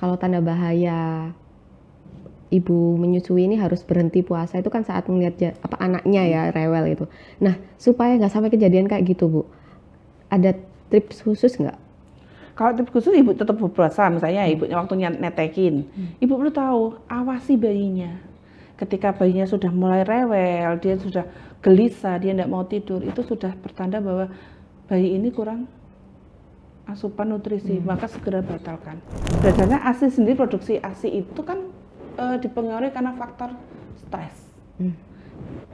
kalau tanda bahaya ibu menyusui ini harus berhenti puasa itu kan saat melihat anaknya ya rewel itu. Nah, supaya nggak sampai kejadian kayak gitu, Bu, ada tips khusus nggak? Kalau tips khusus, ibu tetap berpuasa, misalnya ibunya waktu netekin, ibu perlu tahu, awasi bayinya. Ketika bayinya sudah mulai rewel, dia sudah gelisah, dia tidak mau tidur, itu sudah pertanda bahwa bayi ini kurang asupan nutrisi, maka segera batalkan. Biasanya ASI sendiri, produksi ASI itu kan dipengaruhi karena faktor stres.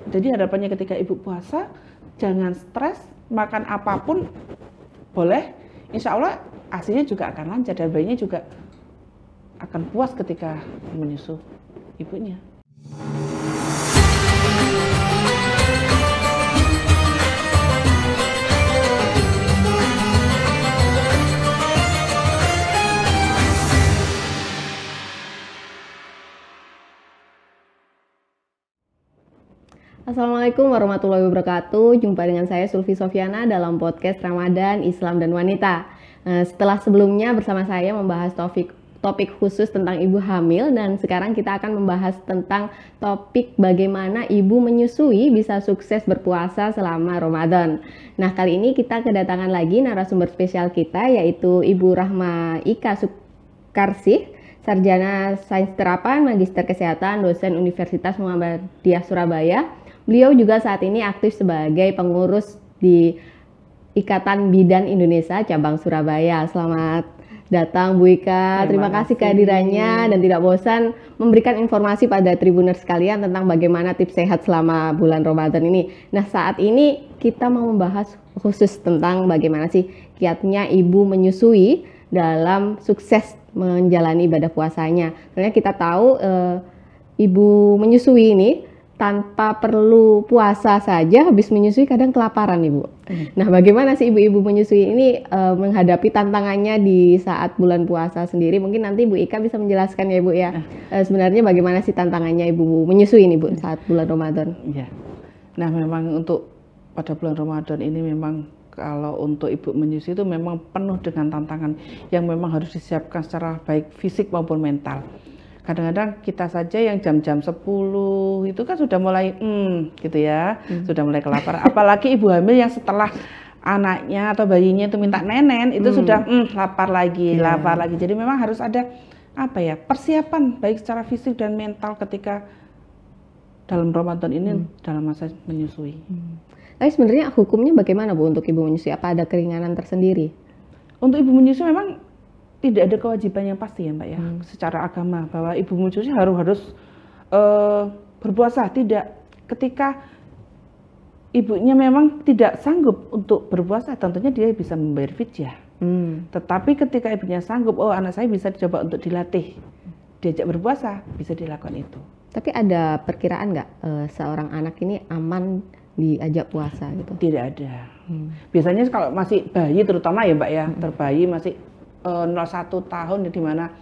Jadi harapannya ketika ibu puasa, jangan stres, makan apapun boleh, insya Allah ASI-nya juga akan lancar dan bayinya juga akan puas ketika menyusu ibunya. Assalamualaikum warahmatullahi wabarakatuh. Jumpa dengan saya Sulfi Sofiana dalam podcast Ramadan, Islam dan Wanita. Setelah sebelumnya bersama saya membahas topik khusus tentang ibu hamil, dan sekarang kita akan membahas tentang topik bagaimana ibu menyusui bisa sukses berpuasa selama Ramadan. Nah, kali ini kita kedatangan lagi narasumber spesial kita, yaitu Ibu Rahma Ika Sukarsih, Sarjana Sains Terapan, Magister Kesehatan, dosen Universitas Muhammadiyah Surabaya. Beliau juga saat ini aktif sebagai pengurus di Ikatan Bidan Indonesia Cabang Surabaya. Selamat datang Bu Ika. Terima kasih kehadirannya dan tidak bosan memberikan informasi pada Tribuners sekalian tentang bagaimana tips sehat selama bulan Ramadan ini. Nah, saat ini kita mau membahas khusus tentang bagaimana sih kiatnya ibu menyusui dalam sukses menjalani ibadah puasanya. Karena kita tahu ibu menyusui ini tanpa perlu puasa saja habis menyusui kadang kelaparan, Ibu. Nah, bagaimana sih ibu-ibu menyusui ini menghadapi tantangannya di saat bulan puasa sendiri? Mungkin nanti Bu Ika bisa menjelaskan ya, Bu ya. Sebenarnya bagaimana sih tantangannya ibu menyusui ini, Bu, saat bulan Ramadan? Ya. Nah, memang untuk pada bulan Ramadan ini memang kalau untuk ibu menyusui itu memang penuh dengan tantangan yang memang harus disiapkan secara baik fisik maupun mental. Kadang-kadang kita saja yang jam-jam 10 itu kan sudah mulai gitu ya, sudah mulai kelaparan. Apalagi ibu hamil yang setelah anaknya atau bayinya itu minta nenen, itu sudah lapar lagi. Jadi memang harus ada persiapan baik secara fisik dan mental ketika dalam Ramadan ini dalam masa menyusui. Tapi sebenarnya hukumnya bagaimana, Bu, untuk ibu menyusui? Apa ada keringanan tersendiri? Untuk ibu menyusui memang tidak ada kewajiban yang pasti ya, Mbak ya, secara agama bahwa ibu menyusui harus berpuasa. Tidak. Ketika ibunya memang tidak sanggup untuk berpuasa, tentunya dia bisa membayar fidyah. Tetapi ketika ibunya sanggup, anak saya bisa dicoba untuk dilatih, diajak berpuasa, bisa dilakukan itu. Tapi ada perkiraan nggak seorang anak ini aman diajak puasa gitu? Tidak ada. Biasanya kalau masih bayi terutama ya, Mbak ya, terbayi masih 0-1 tahun di mana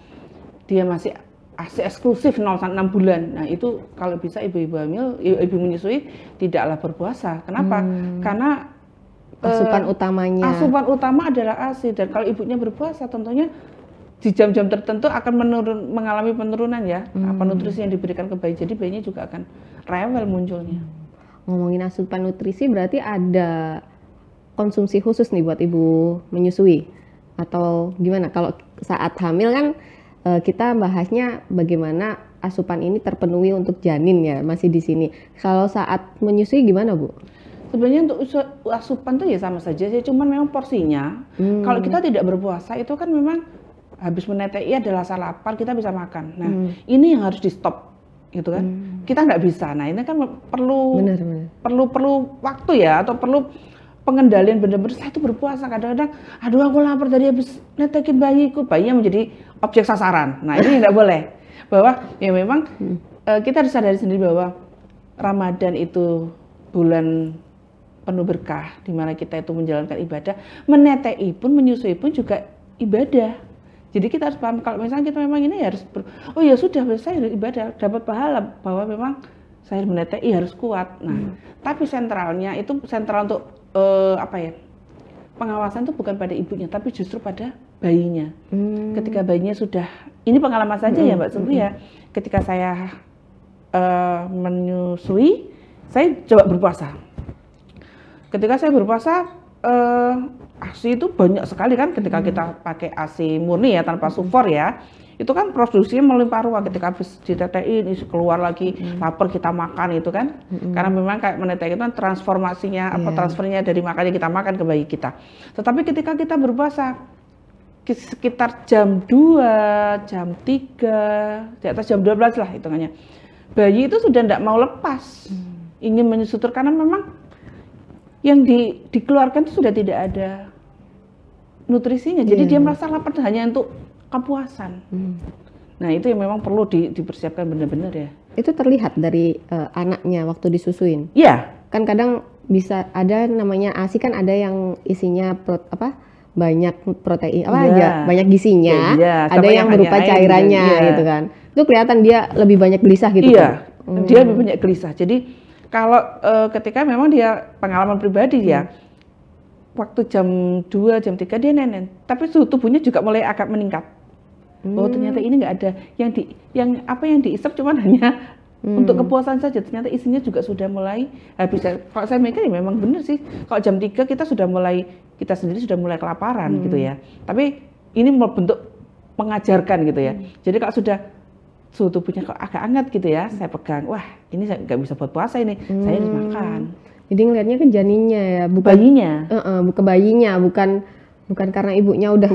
dia masih eksklusif 0-6 bulan. Nah, itu kalau bisa ibu-ibu hamil, ibu menyusui tidaklah berpuasa. Kenapa? Karena asupan utama adalah ASI, dan kalau ibunya berpuasa tentunya di jam-jam tertentu akan mengalami penurunan ya, nutrisi yang diberikan ke bayi. Jadi bayinya juga akan rewel munculnya. Ngomongin asupan nutrisi berarti ada konsumsi khusus nih buat ibu menyusui? Atau gimana? Kalau saat hamil kan kita bahasnya bagaimana asupan ini terpenuhi untuk janin ya, masih di sini. Kalau saat menyusui gimana, Bu? Sebenarnya untuk asupan tuh ya sama saja sih, cuman memang porsinya. Kalau kita tidak berpuasa itu kan memang habis menetei adalah rasa lapar, kita bisa makan. Nah, ini yang harus di stop gitu kan. Kita nggak bisa. Nah, ini kan perlu waktu ya, atau perlu pengendalian benar-benar. Saya itu berpuasa, kadang-kadang aduh aku lapar tadi habis netekin bayinya menjadi objek sasaran. Nah, ini tidak boleh. Bahwa ya memang kita harus sadari sendiri bahwa Ramadan itu bulan penuh berkah, di mana kita itu menjalankan ibadah, menetei pun, menyusui pun juga ibadah. Jadi kita harus paham, kalau misalnya kita memang ini harus ya sudah, saya ibadah, dapat pahala, bahwa memang saya menetei harus kuat. Nah, tapi sentralnya itu sentral untuk pengawasan itu bukan pada ibunya, tapi justru pada bayinya. Ketika bayinya sudah, ini pengalaman saja ya Mbak Sulfi ya, ketika saya menyusui, saya coba berpuasa. Ketika saya berpuasa, ASI itu banyak sekali kan ketika kita pakai ASI murni ya, tanpa sulfur ya. Itu kan produksinya melimpah ruah, ketika habis ditetein, keluar lagi, lapar kita makan itu kan. Karena memang kayak menetek itu kan transformasinya, transfernya dari makannya kita makan ke bayi kita. Tetapi ketika kita berpuasa, sekitar jam 2, jam 3, di atas jam 12 lah hitungannya, bayi itu sudah tidak mau lepas, ingin menyusutur karena memang yang dikeluarkan itu sudah tidak ada nutrisinya. Jadi dia merasa lapar hanya untuk kepuasan. Nah itu yang memang perlu dipersiapkan benar-benar ya. Itu terlihat dari anaknya waktu disusuin. Iya. Kan kadang bisa ada namanya ASI kan ada yang isinya banyak protein aja, banyak gizinya. Ada yang berupa cairannya gitu kan. Itu kelihatan dia lebih banyak gelisah gitu. Iya. Dia lebih banyak gelisah. Jadi kalau ketika memang dia pengalaman pribadi ya, waktu jam 2, jam 3 dia nenen, tapi suhu tubuhnya juga mulai agak meningkat. Oh ternyata ini nggak ada yang diisap cuman hanya untuk kepuasan saja. Ternyata isinya juga sudah mulai habis. Kalau saya mikir ya memang benar sih. Kalau jam 3 kita sendiri sudah mulai kelaparan gitu ya. Tapi ini bentuk mengajarkan gitu ya. Jadi kalau sudah suhu tubuhnya kok agak hangat gitu ya, saya pegang, wah ini saya nggak bisa buat puasa ini, saya harus makan. Jadi ngelihatnya ke janinnya ya, bukan bayinya. Ke bayinya, bukan karena ibunya udah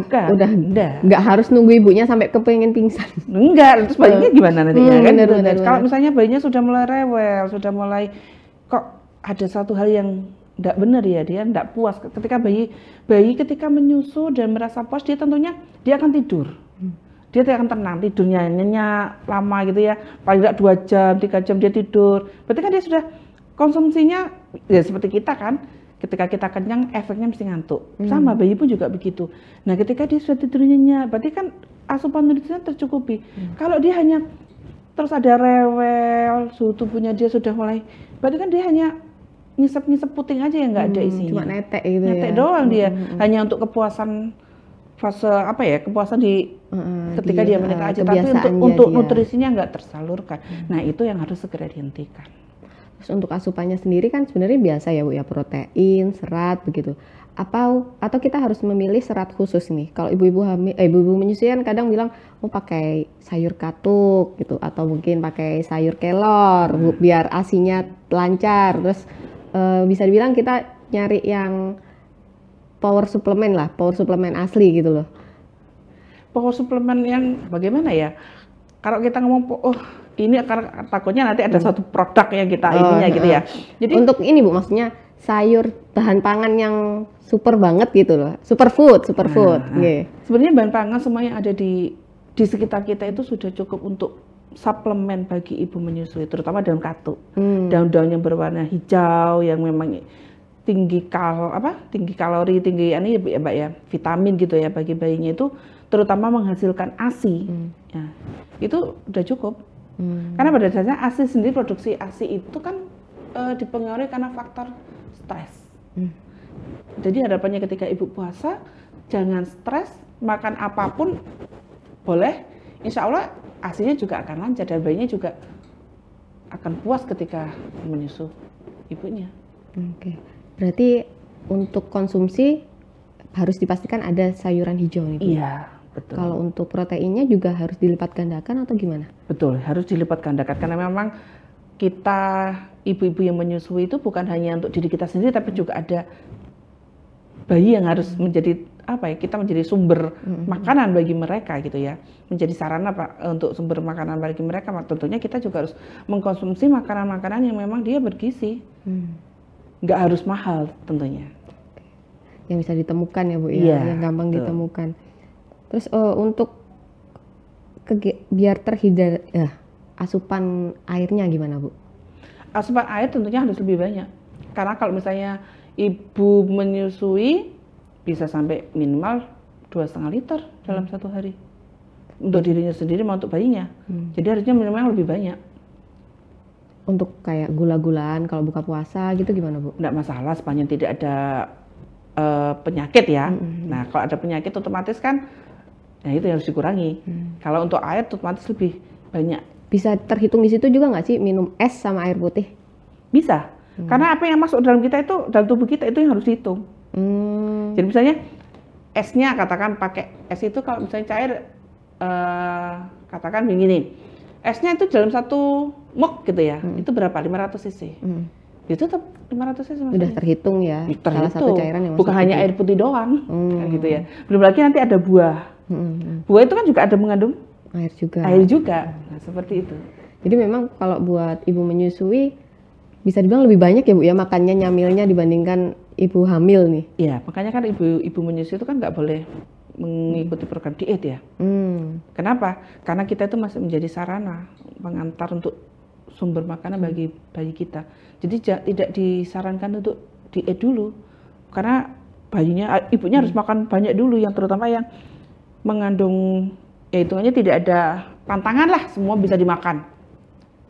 nggak harus nunggu ibunya sampai kepengen pingsan. Enggak, terus bayinya gimana nanti ya kan? Bener. Kalau misalnya bayinya sudah mulai rewel, sudah mulai kok ada satu hal yang enggak benar ya, dia enggak puas. Ketika bayi ketika menyusu dan merasa puas, dia tentunya dia akan tidur. Dia tidak akan tenang, tidurnya nyenyak lama gitu ya, paling tidak 2 jam, 3 jam dia tidur. Berarti kan dia sudah konsumsinya ya seperti kita kan, ketika kita kenyang efeknya mesti ngantuk. Sama bayi pun juga begitu. Nah ketika dia sudah tidur nyenyak, berarti kan asupan nutrisinya tercukupi. Kalau dia hanya terus ada rewel, suhu tubuhnya dia sudah mulai, berarti kan dia hanya ngisep puting aja yang nggak ada isinya. Cuma netek gitu netek doang dia, hanya untuk kepuasan fase kepuasan ketika dia menikah aja, tapi untuk nutrisinya nggak tersalurkan. Nah itu yang harus segera dihentikan. Terus untuk asupannya sendiri kan sebenarnya biasa ya Bu ya, protein, serat begitu. Atau kita harus memilih serat khusus nih. Kalau ibu-ibu menyusui kan kadang bilang mau pakai sayur katuk gitu, atau mungkin pakai sayur kelor biar ASINya lancar. Terus bisa dibilang kita nyari yang power suplemen asli gitu loh. Power suplemen yang bagaimana ya? Kalau kita ngomong ini karena takutnya nanti ada satu produk yang kita ininya gitu ya. Jadi untuk ini Bu, maksudnya sayur bahan pangan yang super banget gitu loh. Superfood. Sebenarnya bahan pangan semua yang ada di sekitar kita itu sudah cukup untuk suplemen bagi ibu menyusui, terutama daun katuk. Daun-daun yang berwarna hijau yang memang tinggi kalori, tinggi ini ya Mbak ya, vitamin gitu ya bagi bayinya itu, terutama menghasilkan ASI. Ya, itu udah cukup. Karena pada dasarnya ASI sendiri, produksi ASI itu kan dipengaruhi karena faktor stres. Jadi harapannya ketika ibu puasa jangan stres, makan apapun boleh, insya Allah ASINya juga akan lancar dan bayinya juga akan puas ketika menyusu ibunya. Oke. Berarti untuk konsumsi harus dipastikan ada sayuran hijau nih Bu? Iya, betul. Kalau untuk proteinnya juga harus dilipat gandakan atau gimana? Betul, harus dilipat gandakan karena memang kita ibu-ibu yang menyusui itu bukan hanya untuk diri kita sendiri, tapi juga ada bayi yang harus menjadi kita menjadi sumber makanan bagi mereka gitu ya, menjadi sarana untuk sumber makanan bagi mereka. Tentunya kita juga harus mengkonsumsi makanan-makanan yang memang dia bergizi. Nggak harus mahal tentunya. Yang bisa ditemukan ya Bu ya, yang gampang ditemukan. Terus untuk biar terhindar asupan airnya gimana Bu? Asupan air tentunya harus lebih banyak. Karena kalau misalnya ibu menyusui bisa sampai minimal 2,5 liter dalam 1 hari. Untuk dirinya sendiri mau untuk bayinya. Jadi harusnya minimal lebih banyak. Untuk kayak gula-gulaan kalau buka puasa gitu gimana Bu? Nggak masalah sepanjang tidak ada penyakit ya. Nah, kalau ada penyakit otomatis kan, nah itu yang harus dikurangi. Kalau untuk air otomatis lebih banyak. Bisa terhitung di situ juga nggak sih minum es sama air putih? Bisa, karena apa yang masuk dalam kita itu, dalam tubuh kita itu yang harus dihitung. Jadi misalnya esnya katakan pakai es itu kalau misalnya cair, katakan begini, esnya itu dalam 1 mug gitu ya, itu berapa? 500 cc. Itu tetap 500 cc udah terhitung ya, salah satu cairan yang bukan hanya air putih doang, kan gitu ya. Belum lagi nanti ada buah. Buah itu kan juga ada mengandung air juga. Nah, seperti itu. Jadi memang kalau buat ibu menyusui bisa dibilang lebih banyak ya Bu ya makannya, nyamilnya dibandingkan ibu hamil nih. Iya, makanya kan ibu menyusui itu kan nggak boleh mengikuti program diet ya. Kenapa? Karena kita itu masih menjadi sarana pengantar untuk sumber makanan bagi bayi kita. Jadi tidak disarankan untuk diet dulu, karena ibunya harus makan banyak dulu, yang terutama yang mengandung, ya hitungannya tidak ada pantangan lah, semua bisa dimakan,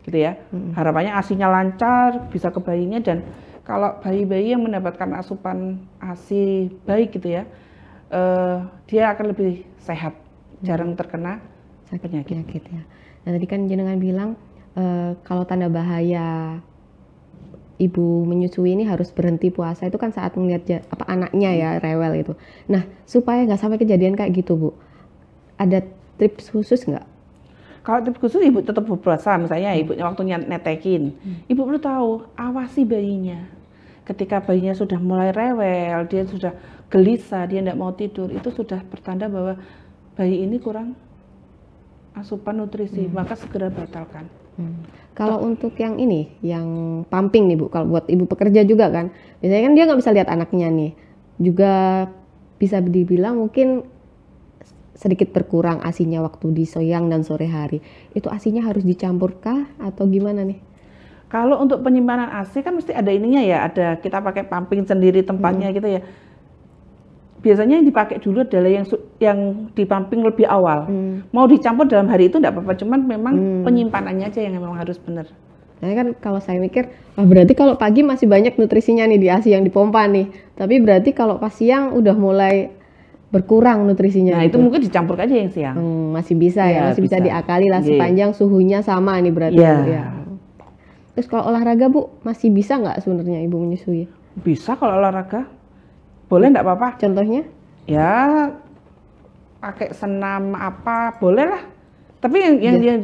gitu ya. Harapannya ASI-nya lancar, bisa ke bayinya, dan kalau bayi-bayi yang mendapatkan asupan ASI baik gitu ya, dia akan lebih sehat, jarang terkena penyakit ya. Nah tadi kan jenengan bilang kalau tanda bahaya ibu menyusui ini harus berhenti puasa itu kan saat melihat anaknya ya rewel itu. Nah supaya nggak sampai kejadian kayak gitu Bu, ada tips khusus nggak? Kalau tips khusus, ibu tetap berpuasa, misalnya ibunya waktunya netekin, ibu perlu tahu, awasi bayinya. Ketika bayinya sudah mulai rewel, dia sudah gelisah, dia tidak mau tidur, itu sudah pertanda bahwa bayi ini kurang asupan nutrisi, maka segera batalkan. Kalau untuk yang ini, yang pumping nih Bu, kalau buat ibu pekerja juga kan, biasanya kan dia nggak bisa lihat anaknya nih, juga bisa dibilang mungkin sedikit berkurang ASI-nya waktu di siang dan sore hari. Itu ASI-nya harus dicampurkah atau gimana nih? Kalau untuk penyimpanan ASI kan mesti ada ininya ya, ada kita pakai pumping sendiri tempatnya gitu ya. Biasanya yang dipakai dulu adalah yang dipumping lebih awal. Mau dicampur dalam hari itu enggak apa-apa, cuman memang penyimpanannya aja yang memang harus benar. Nah kan kalau saya mikir, berarti kalau pagi masih banyak nutrisinya nih di ASI yang dipompa nih. Tapi berarti kalau pas siang udah mulai berkurang nutrisinya. Nah gitu. Itu mungkin dicampur aja yang siang. Masih bisa ya, masih bisa diakali lah sepanjang suhunya sama nih berarti. Ya. Terus kalau olahraga Bu, masih bisa nggak sebenarnya ibu menyusui? Bisa kalau olahraga. Boleh enggak apa-apa. Contohnya? Ya pakai senam apa, boleh lah. Tapi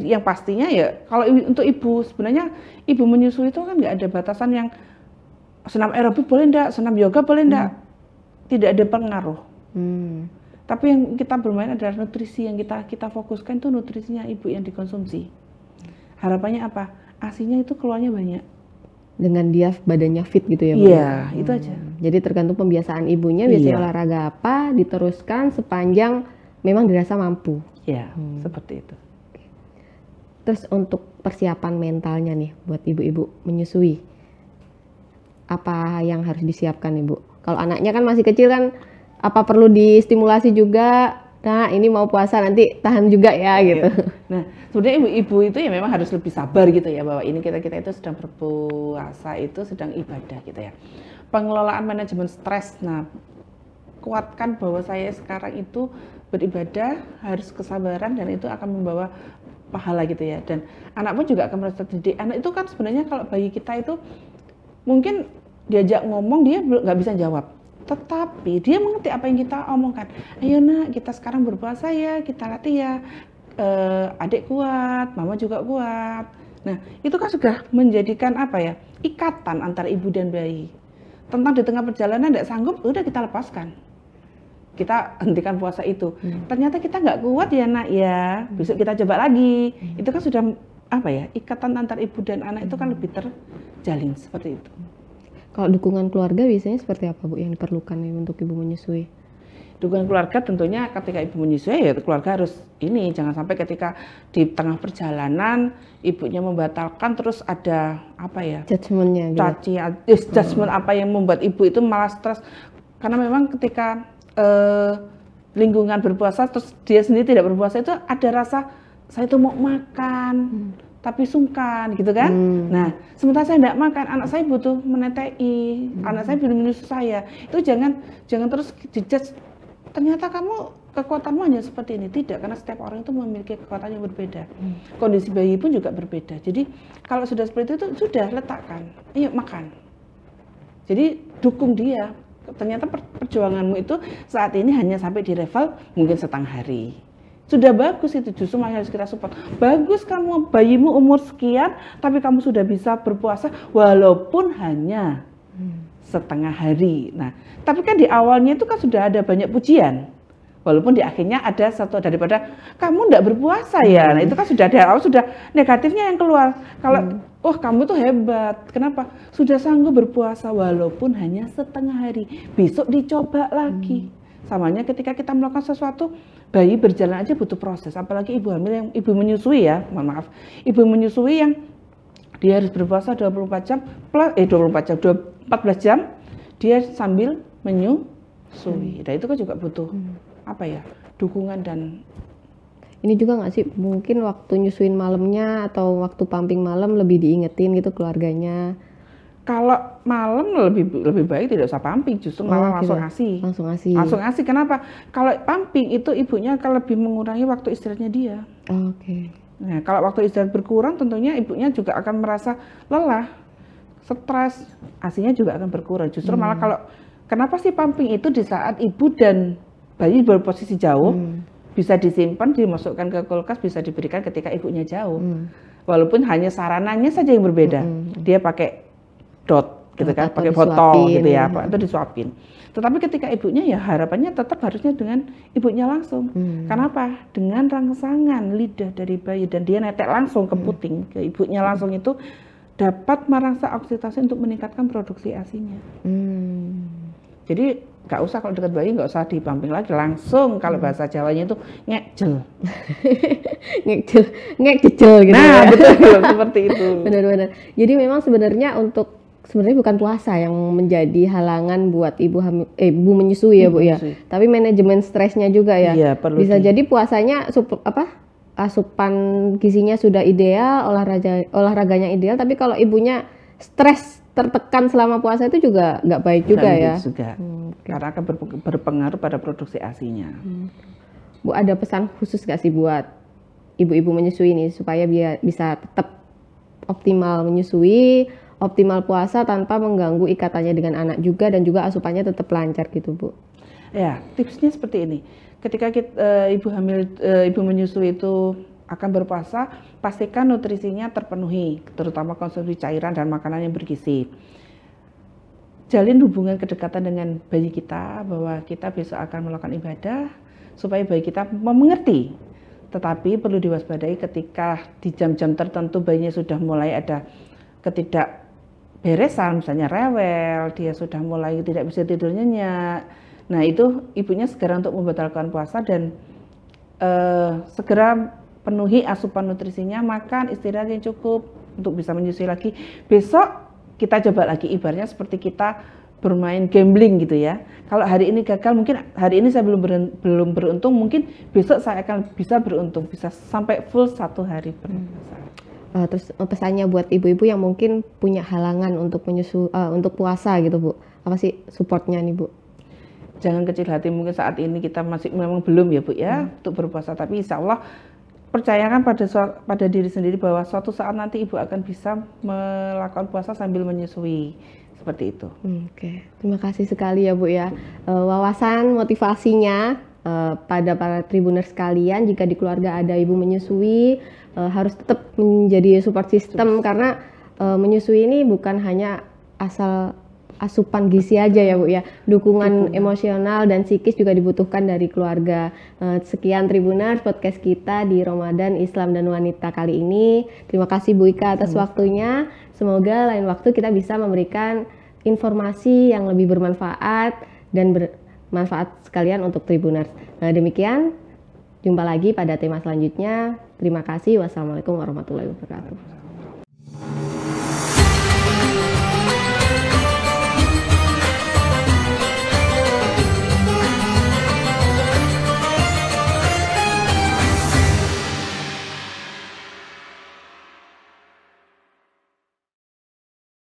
yang pastinya ya, kalau untuk ibu, sebenarnya ibu menyusui itu kan nggak ada batasan yang senam aerobik boleh enggak, senam yoga boleh enggak. Tidak ada pengaruh. Tapi yang kita bermain adalah nutrisi, yang kita fokuskan itu nutrisinya ibu yang dikonsumsi. Harapannya apa? ASI-nya itu keluarnya banyak. Dengan dia badannya fit gitu ya Bu? Iya, itu aja. Jadi tergantung pembiasaan ibunya, biasanya olahraga apa, diteruskan sepanjang memang dirasa mampu. Iya, seperti itu. Terus untuk persiapan mentalnya nih buat ibu-ibu menyusui, apa yang harus disiapkan Ibu? Kalau anaknya kan masih kecil kan, apa perlu distimulasi juga? Nah ini mau puasa nanti tahan juga ya gitu. Nah sebenarnya ibu-ibu itu ya memang harus lebih sabar gitu ya, bahwa ini kita itu sedang berpuasa, itu sedang ibadah gitu ya. Pengelolaan manajemen stres, nah kuatkan bahwa saya sekarang itu beribadah harus kesabaran, dan itu akan membawa pahala gitu ya. Dan anak pun juga akan merasa terdidik. Anak itu kan sebenarnya kalau bayi kita itu mungkin diajak ngomong dia nggak bisa jawab, tetapi dia mengerti apa yang kita omongkan. Ayo nak, kita sekarang berpuasa ya, kita latih ya. Adik kuat, mama juga kuat. Nah, itu kan sudah menjadikan apa ya, ikatan antara ibu dan bayi. Tentang di tengah perjalanan tidak sanggup, udah kita lepaskan. Kita hentikan puasa itu. Ternyata kita nggak kuat ya nak ya, besok kita coba lagi. Itu kan sudah apa ya, ikatan antar ibu dan anak itu kan lebih terjalin seperti itu. Kalau dukungan keluarga biasanya seperti apa Bu yang diperlukan untuk ibu menyusui? Dukungan keluarga tentunya ketika ibu menyusui ya keluarga harus ini, jangan sampai ketika di tengah perjalanan ibunya membatalkan terus ada apa ya, judgementnya gitu. Judgement apa yang membuat ibu itu malah stres, karena memang ketika lingkungan berpuasa terus dia sendiri tidak berpuasa, itu ada rasa saya itu mau makan, tapi sungkan gitu kan. Nah, sementara saya tidak makan, anak saya butuh menetei, anak saya belum menyusu saya. Itu jangan terus dijudge, ternyata kamu kekuatanmu hanya seperti ini. Tidak, karena setiap orang itu memiliki kekuatan yang berbeda. Kondisi bayi pun juga berbeda. Jadi kalau sudah seperti itu sudah letakkan, ayo makan. Jadi dukung dia. Ternyata perjuanganmu itu saat ini hanya sampai di level mungkin setengah hari. Sudah bagus itu, justru masih harus kita support. Bagus kamu, bayimu umur sekian, tapi kamu sudah bisa berpuasa walaupun hanya setengah hari. Nah, tapi kan di awalnya itu kan sudah ada banyak pujian. Walaupun di akhirnya ada satu daripada kamu tidak berpuasa ya. Nah, itu kan sudah ada awal, sudah negatifnya yang keluar. Kalau oh kamu tuh hebat, kenapa? Sudah sanggup berpuasa walaupun hanya setengah hari. Besok dicoba lagi. Samanya ketika kita melakukan sesuatu, bayi berjalan aja butuh proses, apalagi ibu hamil yang ibu menyusui ya, mohon maaf, ibu menyusui yang dia harus berpuasa 24 jam, 14 jam, dia sambil menyusui. Nah itu kan juga butuh apa ya, dukungan. Dan ini juga nggak sih, mungkin waktu nyusuin malamnya atau waktu pumping malam lebih diingetin gitu keluarganya? Kalau malam lebih baik tidak usah pumping, justru malah langsung ASI. Langsung ASI. Kenapa? Kalau pumping itu ibunya akan lebih mengurangi waktu istirahatnya dia. Oke. Nah, kalau waktu istirahat berkurang, tentunya ibunya juga akan merasa lelah, stres, ASI-nya juga akan berkurang. Justru malah kalau kenapa sih pumping itu di saat ibu dan bayi berposisi jauh, bisa disimpan, dimasukkan ke kulkas, bisa diberikan ketika ibunya jauh. Walaupun hanya sarananya saja yang berbeda. Dia pakai dot gitu kan, pakai botol gitu ya, itu disuapin. Tetapi ketika ibunya ya harapannya tetap harusnya dengan ibunya langsung. Kenapa? Dengan rangsangan lidah dari bayi dan dia netek langsung ke puting, ke ibunya langsung, itu dapat merangsang oksitosin untuk meningkatkan produksi ASI-nya. Jadi nggak usah kalau dekat bayi, nggak usah dipumping lagi, langsung kalau bahasa Jawanya itu ngejel. ngejel gitu. Nah, betul seperti itu. Benar-benar. Jadi memang sebenarnya bukan puasa yang menjadi halangan buat ibu menyusui ya Bu ya. Tapi manajemen stresnya juga ya. Iya, perlu bisa jadi puasanya asupan gizinya sudah ideal, olahraganya ideal, tapi kalau ibunya stres, tertekan selama puasa itu juga nggak baik juga ya. Karena akan berpengaruh pada produksi ASI-nya. Bu, ada pesan khusus nggak sih buat ibu-ibu menyusui ini supaya bisa tetap optimal menyusui, optimal puasa tanpa mengganggu ikatannya dengan anak juga, dan juga asupannya tetap lancar gitu Bu? Ya, tipsnya seperti ini. Ketika ibu menyusui itu akan berpuasa, pastikan nutrisinya terpenuhi, terutama konsumsi cairan dan makanan yang bergizi. Jalin hubungan kedekatan dengan bayi kita, bahwa kita besok akan melakukan ibadah, supaya bayi kita mengerti. Tetapi perlu diwaspadai ketika di jam-jam tertentu bayinya sudah mulai ada ketidakberesan, misalnya rewel, dia sudah mulai tidak bisa tidur nyenyak. Nah itu ibunya segera untuk membatalkan puasa dan segera penuhi asupan nutrisinya, makan, istirahat yang cukup untuk bisa menyusui lagi. Besok kita coba lagi, ibaratnya seperti kita bermain gambling gitu ya. Kalau hari ini gagal, mungkin hari ini saya belum beruntung, mungkin besok saya akan bisa beruntung, bisa sampai full 1 hari berpuasa. Terus pesannya buat ibu-ibu yang mungkin punya halangan untuk untuk puasa gitu Bu, apa sih supportnya nih Bu? Jangan kecil hati, mungkin saat ini kita masih memang belum ya Bu ya untuk berpuasa, tapi insya Allah percayakan pada diri sendiri bahwa suatu saat nanti ibu akan bisa melakukan puasa sambil menyusui, seperti itu. Oke. Terima kasih sekali ya Bu ya, wawasan motivasinya pada para Tribuners sekalian. Jika di keluarga ada ibu menyusui, harus tetap menjadi support system, karena menyusui ini bukan hanya asal asupan gizi aja ya Bu ya, dukungan emosional dan psikis juga dibutuhkan dari keluarga. Sekian Tribuners podcast kita di Ramadan Islam dan Wanita kali ini. Terima kasih Bu Ika atas waktunya. Semoga lain waktu kita bisa memberikan informasi yang lebih bermanfaat dan bermanfaat sekalian untuk Tribuners. Demikian, jumpa lagi pada tema selanjutnya. Terima kasih. Wassalamualaikum warahmatullahi wabarakatuh.